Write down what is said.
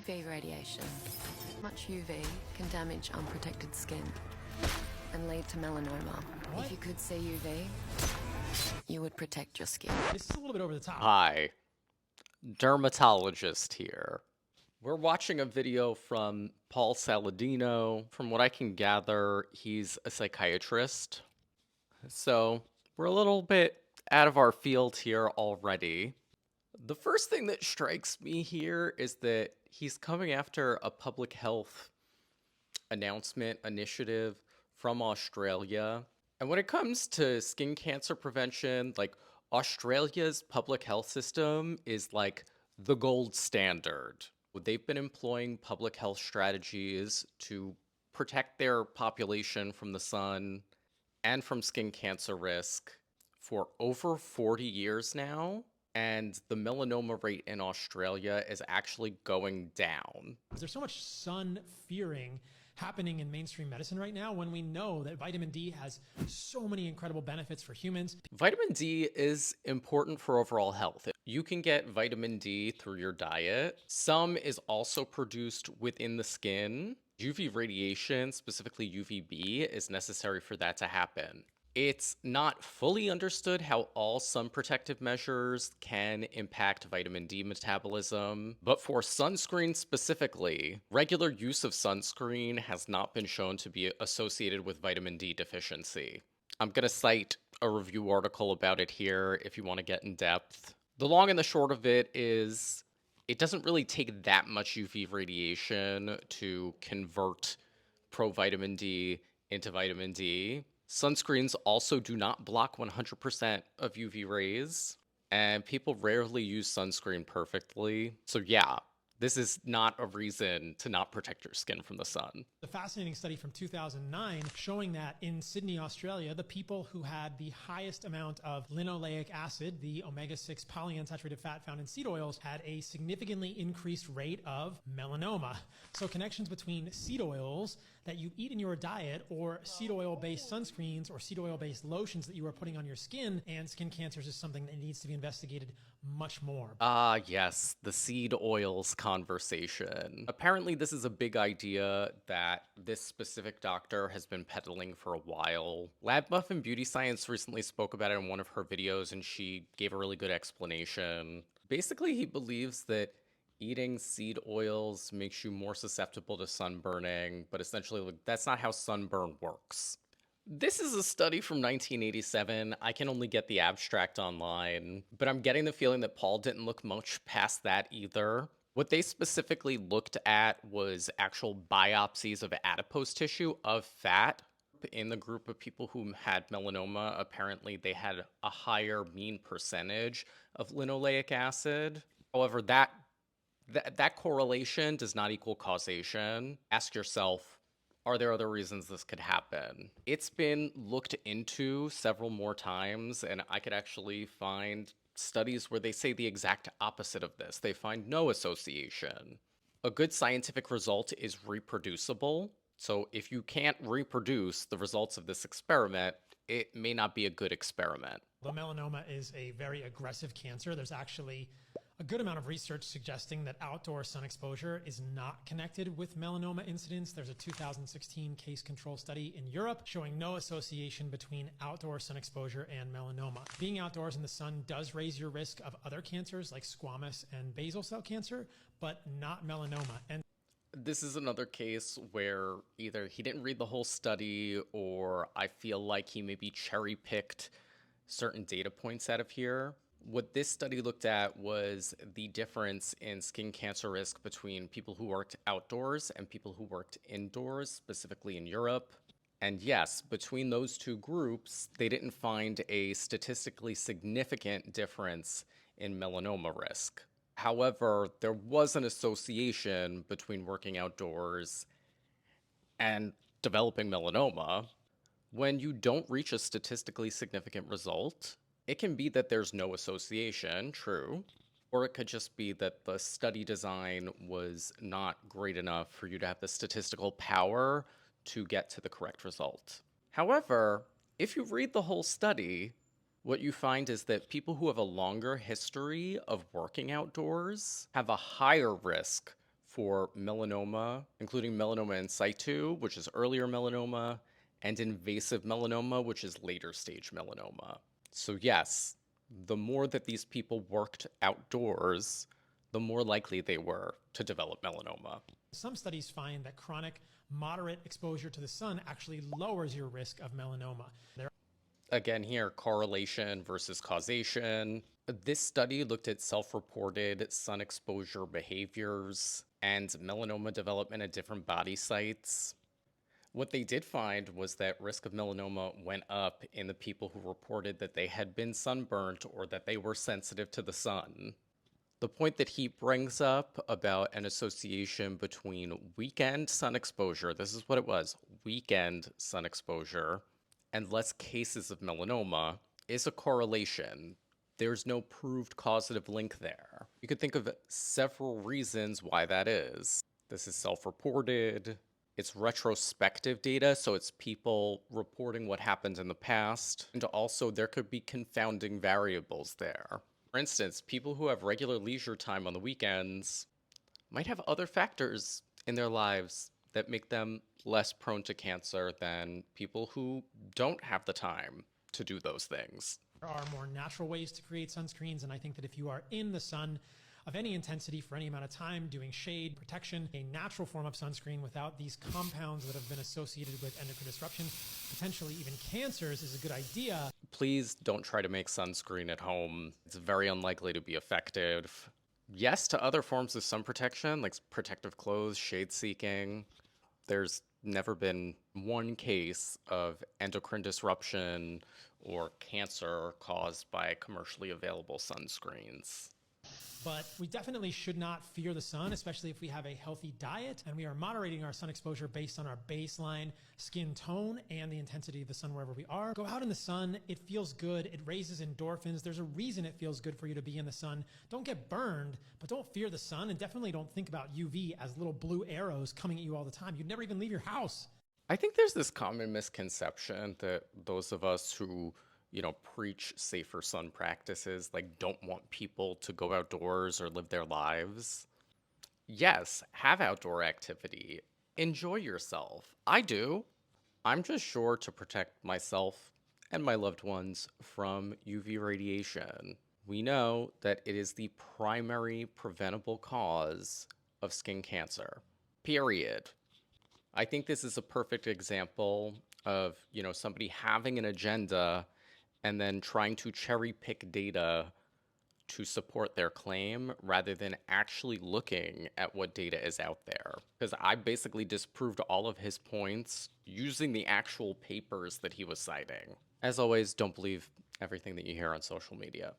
UV radiation. Much UV can damage unprotected skin and lead to melanoma. What? If you could see UV, you would protect your skin. This is a little bit over the top. Hi, dermatologist here. We're watching a video from Paul Saladino. From what I can gather, he's a psychiatrist. So we're a little bit out of our field here already. The first thing that strikes me here is that he's coming after a public health announcement initiative from Australia. And when it comes to skin cancer prevention, like Australia's public health system is like the gold standard. They've been employing public health strategies to protect their population from the sun and from skin cancer risk for over 40 years now. And the melanoma rate in Australia is actually going down. There's so much sun fearing happening in mainstream medicine right now when we know that vitamin D has so many incredible benefits for humans. Vitamin D is important for overall health. You can get vitamin D through your diet. Some is also produced within the skin. UV radiation, specifically UVB, is necessary for that to happen. It's not fully understood how all sun protective measures can impact vitamin D metabolism, but for sunscreen specifically, regular use of sunscreen has not been shown to be associated with vitamin D deficiency. I'm going to cite a review article about it here if you want to get in depth. The long and the short of it is it doesn't really take that much UV radiation to convert provitamin D into vitamin D. Sunscreens also do not block 100% of UV rays, and people rarely use sunscreen perfectly. So yeah, this is not a reason to not protect your skin from the sun. A fascinating study from 2009 showing that in Sydney, Australia, the people who had the highest amount of linoleic acid, the omega-6 polyunsaturated fat found in seed oils, had a significantly increased rate of melanoma. So connections between seed oils that you eat in your diet or seed oil-based sunscreens or seed oil-based lotions that you are putting on your skin and skin cancers is something that needs to be investigated much more. Ah, yes, the seed oils conversation. Apparently, this is a big idea that this specific doctor has been peddling for a while. Lab Muffin Beauty Science recently spoke about it in one of her videos, and she gave a really good explanation. Basically, he believes that eating seed oils makes you more susceptible to sunburning, but essentially, like, that's not how sunburn works. This is a study from 1987. I can only get the abstract online, but I'm getting the feeling that Paul didn't look much past that either. What they specifically looked at was actual biopsies of adipose tissue of fat. In the group of people who had melanoma, apparently they had a higher mean percentage of linoleic acid. However, that correlation does not equal causation. Ask yourself, are there other reasons this could happen? It's been looked into several more times, and I could actually find studies where they say the exact opposite of this. They find no association. A good scientific result is reproducible. So if you can't reproduce the results of this experiment, it may not be a good experiment. The melanoma is a very aggressive cancer. There's actually a good amount of research suggesting that outdoor sun exposure is not connected with melanoma incidence. There's a 2016 case control study in Europe showing no association between outdoor sun exposure and melanoma. Being outdoors in the sun does raise your risk of other cancers like squamous and basal cell cancer, but not melanoma. And this is another case where either he didn't read the whole study or I feel like he maybe cherry-picked certain data points out of here. What this study looked at was the difference in skin cancer risk between people who worked outdoors and people who worked indoors, specifically in Europe. And yes, between those two groups, they didn't find a statistically significant difference in melanoma risk. However, there was an association between working outdoors and developing melanoma. When you don't reach a statistically significant result, it can be that there's no association, true, or it could just be that the study design was not great enough for you to have the statistical power to get to the correct result. However, if you read the whole study, what you find is that people who have a longer history of working outdoors have a higher risk for melanoma, including melanoma in situ, which is earlier melanoma, and invasive melanoma, which is later stage melanoma. So yes, the more that these people worked outdoors, the more likely they were to develop melanoma. Some studies find that chronic, moderate exposure to the sun actually lowers your risk of melanoma. Again, here, correlation versus causation. This study looked at self-reported sun exposure behaviors and melanoma development at different body sites. What they did find was that risk of melanoma went up in the people who reported that they had been sunburnt or that they were sensitive to the sun. The point that he brings up about an association between weekend sun exposure, this is what it was, weekend sun exposure, and less cases of melanoma is a correlation. There's no proved causative link there. You could think of several reasons why that is. This is self-reported. It's retrospective data, so it's people reporting what happened in the past. And also, there could be confounding variables there. For instance, people who have regular leisure time on the weekends might have other factors in their lives that make them less prone to cancer than people who don't have the time to do those things. There are more natural ways to create sunscreens, and I think that if you are in the sun of any intensity for any amount of time, doing shade, protection, a natural form of sunscreen without these compounds that have been associated with endocrine disruption, potentially even cancers, is a good idea. Please don't try to make sunscreen at home. It's very unlikely to be effective. Yes to other forms of sun protection, like protective clothes, shade seeking. There's never been one case of endocrine disruption or cancer caused by commercially available sunscreens. But we definitely should not fear the sun, especially if we have a healthy diet and we are moderating our sun exposure based on our baseline skin tone and the intensity of the sun wherever we are. Go out in the sun. It feels good. It raises endorphins. There's a reason it feels good for you to be in the sun. Don't get burned, but don't fear the sun, and definitely don't think about UV as little blue arrows coming at you all the time. You'd never even leave your house. I think there's this common misconception that those of us who preach safer sun practices, like don't want people to go outdoors or live their lives. Yes, have outdoor activity. Enjoy yourself. I do. I'm just sure to protect myself and my loved ones from UV radiation. We know that it is the primary preventable cause of skin cancer. Period. I think this is a perfect example of, somebody having an agenda and then trying to cherry pick data to support their claim rather than actually looking at what data is out there. Because I basically disproved all of his points using the actual papers that he was citing. As always, don't believe everything that you hear on social media.